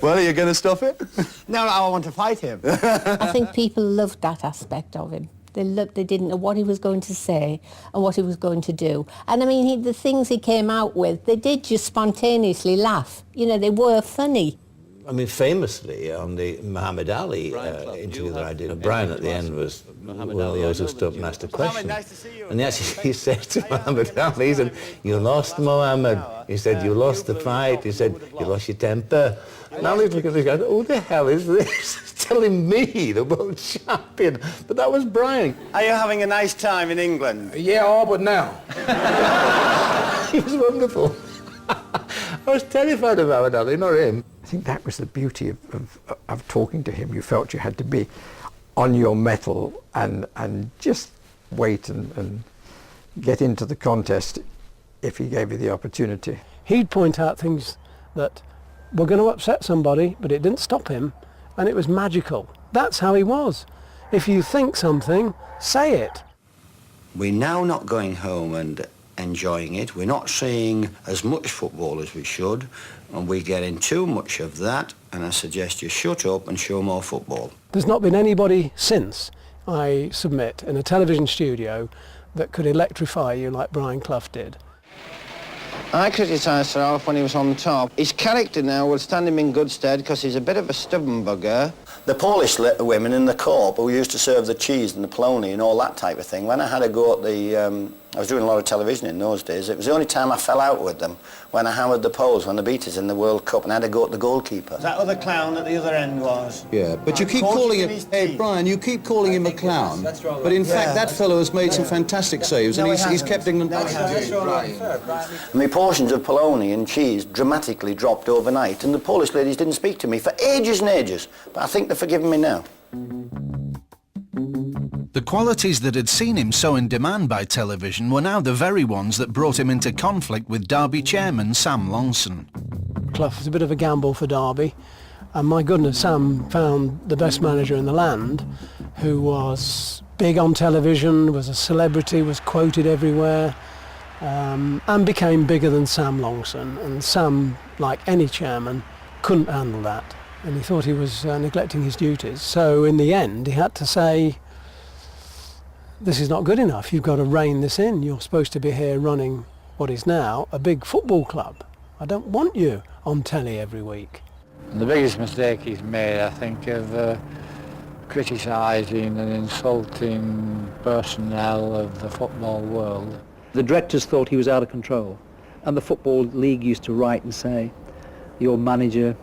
Well, are you going to stop it? No, I want to fight him. I think people loved that aspect of him. They didn't know what he was going to say and what he was going to do. And I mean, the things he came out with, they did just spontaneously laugh. You know, they were funny. I mean, famously, on the Muhammad Ali interview that I did, Brian at the end was one of those who stood up and asked a question. Nice to see you. And yes, he said to Muhammad Ali, he said, "You lost, Muhammad." He said, "You lost the fight." He said, "You lost your temper." Now he's looking at this guy, who the hell is this? Telling me, the world champion. But that was Brian. Are you having a nice time in England? Yeah, all but now. He was wonderful. I was terrified of Muhammad Ali, not him. I think that was the beauty of talking to him. You felt you had to be on your mettle and just wait and get into the contest if he gave you the opportunity. He'd point out things that were going to upset somebody, but it didn't stop him, and it was magical. That's how he was. If you think something, say it. We're now not going home and enjoying it. We're not seeing as much football as we should, and we're getting too much of that, and I suggest you shut up and show more football. There's not been anybody since, I submit, in a television studio that could electrify you like Brian Clough did. I criticised Sir Alf when he was on top. His character now will stand him in good stead because he's a bit of a stubborn bugger. The Polish women in the corp who used to serve the cheese and the polony and all that type of thing, when I had a go at the... I was doing a lot of television in those days. It was the only time I fell out with them, when I hammered the Poles when they beat us in the World Cup, and I had a go at the goalkeeper. That other clown at the other end was. Yeah, but you keep calling him... Hey, Brian, you keep calling him a clown, but in fact that fellow has made some fantastic saves, and he's kept England... And my portions of polony and cheese dramatically dropped overnight, and the Polish ladies didn't speak to me for ages and ages, but I think they're forgiving me now. The qualities that had seen him so in demand by television were now the very ones that brought him into conflict with Derby chairman Sam Longson. Clough was a bit of a gamble for Derby, and my goodness, Sam found the best manager in the land, who was big on television, was a celebrity, was quoted everywhere, and became bigger than Sam Longson. And Sam, like any chairman, couldn't handle that, and he thought he was neglecting his duties. So in the end, he had to say, this is not good enough, you've got to rein this in. You're supposed to be here running what is now a big football club. I don't want you on telly every week. The biggest mistake he's made, I think, of criticising and insulting personnel of the football world. The directors thought he was out of control, and the Football League used to write and say, your manager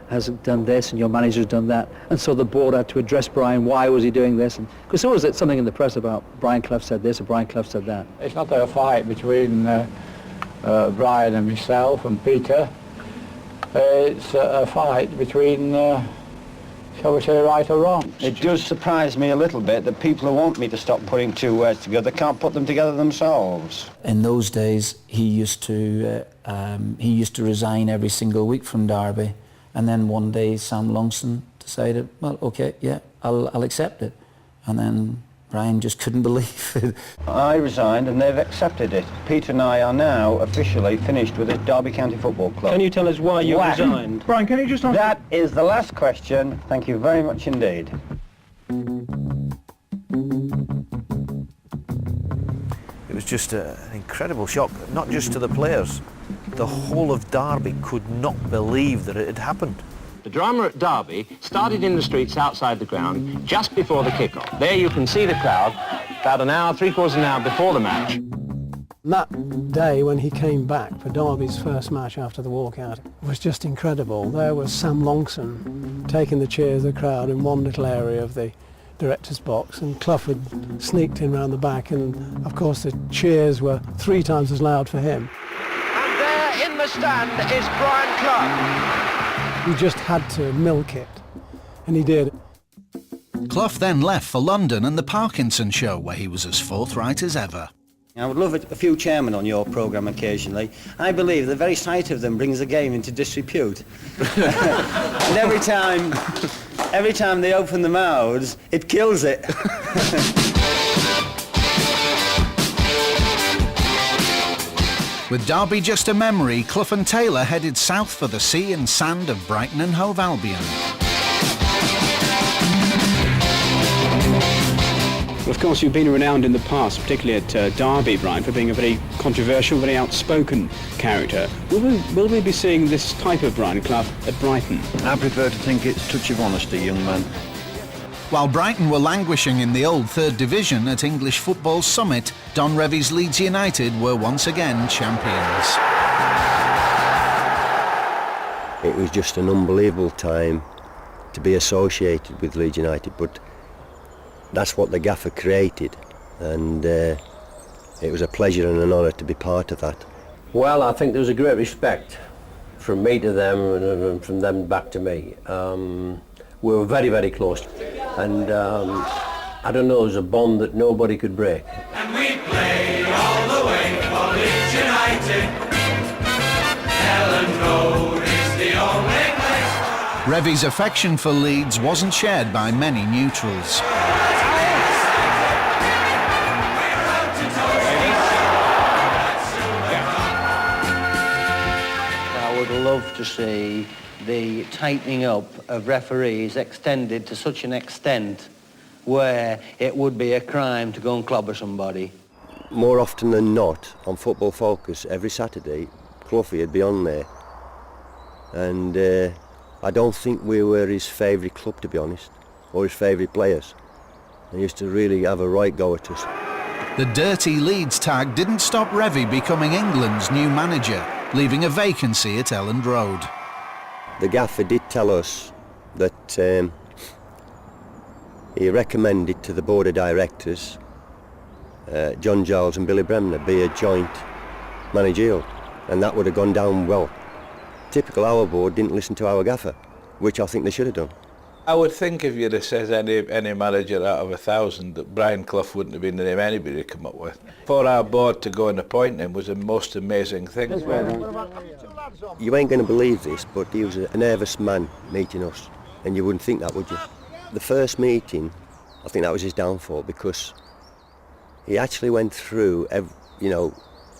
has done this and your manager has done that, and so the board had to address Brian, why was he doing this? Because there was something in the press about Brian Clough said this or Brian Clough said that. It's not a fight between Brian and myself and Peter. It's a fight between, shall we say, right or wrong. It does surprise me a little bit that people who want me to stop putting two words together can't put them together themselves. In those days, he used to resign every single week from Derby, and then one day Sam Longson decided, well, okay, yeah, I'll accept it. And then Brian just couldn't believe it. I resigned and they've accepted it. Peter and I are now officially finished with the Derby County Football Club. Can you tell us why you resigned? Brian, can you just answer? That is the last question. Thank you very much indeed. It was just an incredible shock, not just to the players. The whole of Derby could not believe that it had happened. The drama at Derby started in the streets outside the ground just before the kick-off. There you can see the crowd about an hour, three-quarters of an hour before the match. That day when he came back for Derby's first match after the walkout was just incredible. There was Sam Longson taking the cheers of the crowd in one little area of the director's box, and Clough had sneaked in round the back, and of course the cheers were 3 times as loud for him. And there in the stand is Brian Clough. He just had to milk it, and he did. Clough then left for London and the Parkinson Show, where he was as forthright as ever. I would love a few chairmen on your programme occasionally. I believe the very sight of them brings the game into disrepute. And every time they open their mouths, it kills it. With Derby just a memory, Clough and Taylor headed south for the sea and sand of Brighton and Hove Albion. Well, of course, you've been renowned in the past, particularly at Derby, Brian, for being a very controversial, very outspoken character. Will we be seeing this type of Brian Clough at Brighton? I prefer to think it's a touch of honesty, young man. While Brighton were languishing in the old third division at English football's summit, Don Revie's Leeds United were once again champions. It was just an unbelievable time to be associated with Leeds United, but that's what the gaffer created, and it was a pleasure and an honour to be part of that. Well, I think there was a great respect from me to them and from them back to me. We were very, very close, and I don't know, there was a bond that nobody could break. And we play all the way for Leeds United. Ellen Road is the only place. Revie's affection for Leeds wasn't shared by many neutrals. I would love to see the tightening up of referees extended to such an extent where it would be a crime to go and clobber somebody. More often than not, on Football Focus, every Saturday, Cloughie would be on there. And I don't think we were his favourite club, to be honest, or his favourite players. They used to really have a right go at us. The dirty Leeds tag didn't stop Revie becoming England's new manager, leaving a vacancy at Elland Road. The gaffer did tell us that he recommended to the board of directors John Giles and Billy Bremner be a joint managerial, and that would have gone down well. Typical our board didn't listen to our gaffer, which I think they should have done. I would think if you'd have said any manager out of 1,000 that Brian Clough wouldn't have been the name anybody had come up with. For our board to go and appoint him was the most amazing thing. You ain't going to believe this, but he was a nervous man meeting us, and you wouldn't think that, would you? The first meeting, I think that was his downfall, because he actually went through,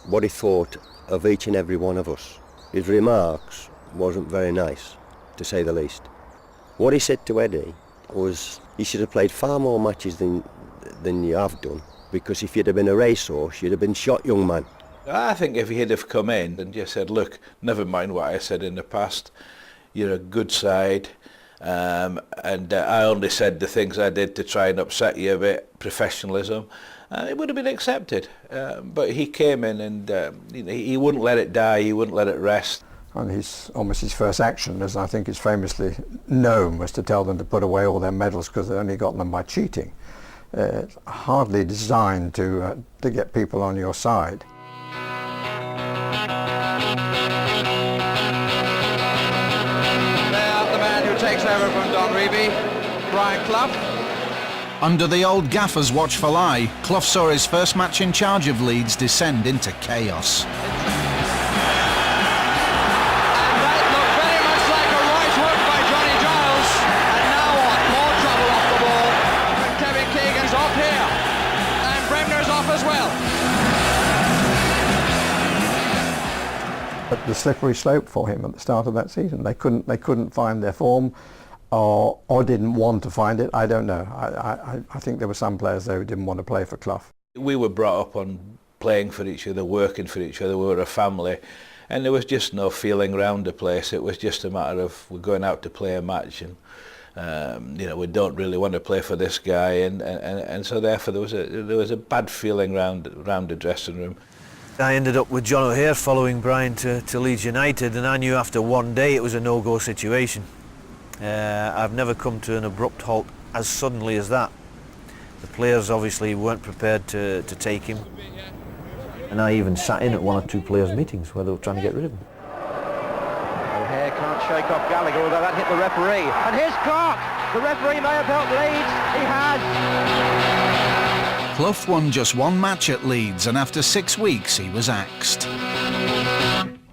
what he thought of each and every one of us. His remarks wasn't very nice, to say the least. What he said to Eddie was, you should have played far more matches than you have done, because if you'd have been a racehorse, you'd have been shot, young man. I think if he'd have come in and just said, look, never mind what I said in the past, you're a good side, and I only said the things I did to try and upset you a bit, professionalism, it would have been accepted. But he came in and he wouldn't let it die, he wouldn't let it rest. And almost his first action, as I think is famously known, was to tell them to put away all their medals because they only got them by cheating. Hardly designed to get people on your side. There, the man who takes over from Don Revie, Brian Clough. Under the old gaffer's watchful eye, Clough saw his first match in charge of Leeds descend into chaos. But the slippery slope for him at the start of that season. They couldn't find their form, or didn't want to find it. I don't know. I think there were some players there who didn't want to play for Clough. We were brought up on playing for each other, working for each other. We were a family, and there was just no feeling round the place. It was just a matter of we're going out to play a match, and we don't really want to play for this guy, and so therefore there was a bad feeling round the dressing room. I ended up with John O'Hare following Brian to Leeds United, and I knew after one day it was a no-go situation. I've never come to an abrupt halt as suddenly as that. The players obviously weren't prepared to take him. And I even sat in at one or two players' meetings where they were trying to get rid of him. O'Hare can't shake off Gallagher, although that hit the referee. And here's Clark! The referee may have helped Leeds. He has! Clough won just one match at Leeds, and after 6 weeks he was axed.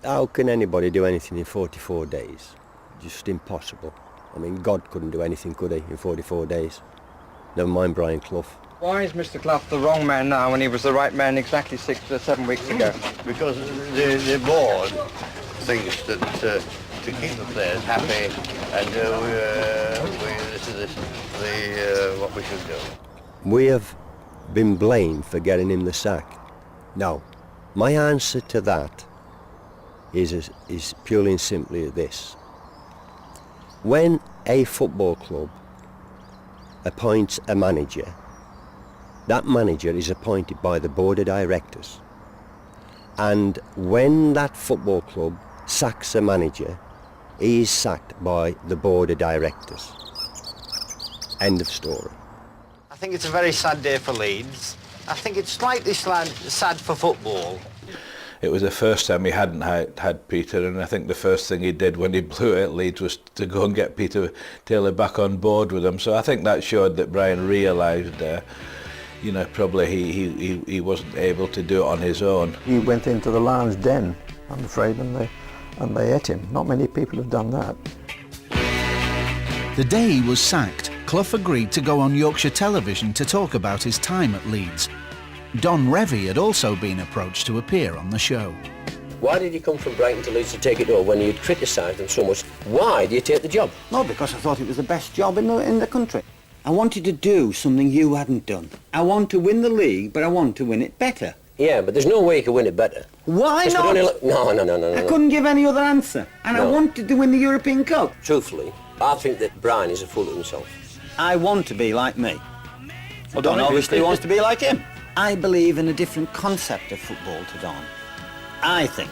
How can anybody do anything in 44 days? Just impossible. I mean, God couldn't do anything, could he, in 44 days? Never mind Brian Clough. Why is Mr. Clough the wrong man now when he was the right man exactly 6 to 7 weeks ago? Because the board thinks that to keep the players happy and this is what we should do. We have been blamed for getting him the sack. Now, my answer to that is purely and simply this. When a football club appoints a manager, that manager is appointed by the board of directors. And when that football club sacks a manager, he is sacked by the board of directors. End of story. I think it's a very sad day for Leeds. I think it's slightly sad for football. It was the first time he hadn't had Peter, and I think the first thing he did when he blew it at Leeds was to go and get Peter Taylor back on board with him. So I think that showed that Brian realised you know, probably he wasn't able to do it on his own. He went into the lion's den, I'm afraid, and they ate him. Not many people have done that. The day he was sacked, Clough agreed to go on Yorkshire television to talk about his time at Leeds. Don Revie had also been approached to appear on the show. Why did you come from Brighton to Leeds to take it over when you'd criticised them so much? Why do you take the job? No, because I thought it was the best job in the country. I wanted to do something you hadn't done. I want to win the league, but I want to win it better. Yeah, but there's no way you can win it better. Why not? No. I couldn't give any other answer. And No. I wanted to win the European Cup. Truthfully, I think that Brian is a fool of himself. I want to be like me. Well, Don obviously wants to be like him. I believe in a different concept of football to Don. I think.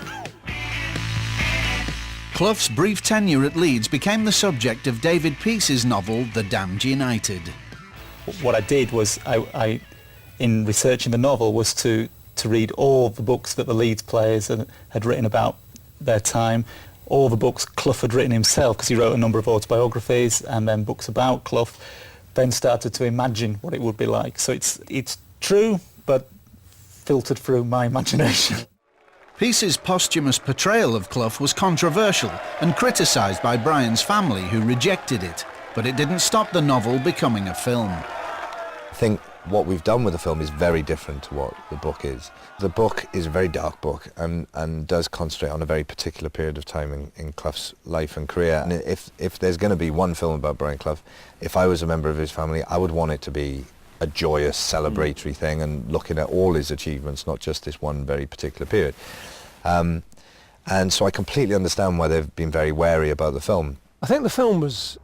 Clough's brief tenure at Leeds became the subject of David Peace's novel The Damned United. What I did was, I in researching the novel, was to read all the books that the Leeds players had written about their time, all the books Clough had written himself, because he wrote a number of autobiographies and then books about Clough, then started to imagine what it would be like. So it's true, but filtered through my imagination. Peace's posthumous portrayal of Clough was controversial and criticised by Brian's family, who rejected it. But it didn't stop the novel becoming a film. I think what we've done with the film is very different to what the book is. The book is a very dark book and does concentrate on a very particular period of time in Clough's life and career. And if there's going to be one film about Brian Clough, if I was a member of his family, I would want it to be a joyous, celebratory thing and looking at all his achievements, not just this one very particular period. And so I completely understand why they've been very wary about the film. I think the film was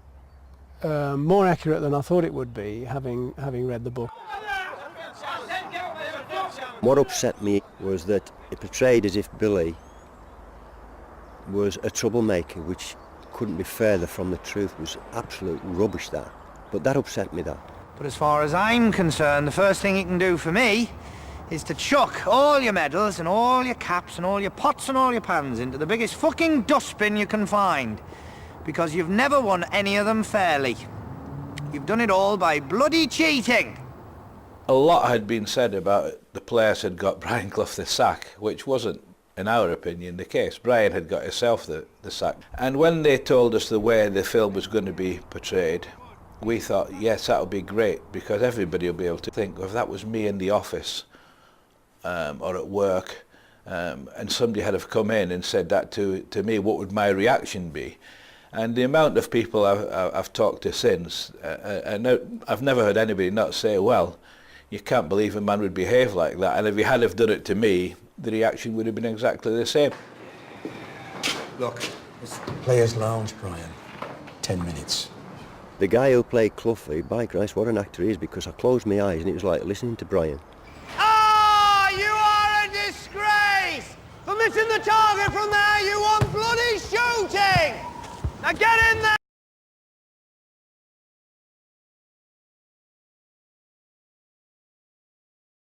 more accurate than I thought it would be, having read the book. What upset me was that it portrayed as if Billy was a troublemaker, which couldn't be further from the truth. It was absolute rubbish, that. But that upset me, that. But as far as I'm concerned, the first thing you can do for me is to chuck all your medals and all your caps and all your pots and all your pans into the biggest fucking dustbin you can find. Because you've never won any of them fairly. You've done it all by bloody cheating. A lot had been said about the players had got Brian Clough the sack, which wasn't, in our opinion, the case. Brian had got himself the sack. And when they told us the way the film was going to be portrayed, we thought, yes, that would be great, because everybody will be able to think, if that was me in the office or at work, and somebody had have come in and said that to me, what would my reaction be? And the amount of people I've talked to since, and I've never heard anybody not say, well, you can't believe a man would behave like that. And if he had have done it to me, the reaction would have been exactly the same. Look, it's Players' Lounge, Brian. 10 minutes. The guy who played Cloughie, by Christ, what an actor he is, because I closed my eyes and it was like listening to Brian. Ah, you are a disgrace! For missing the target from there, you want bloody shooting! Now get in there!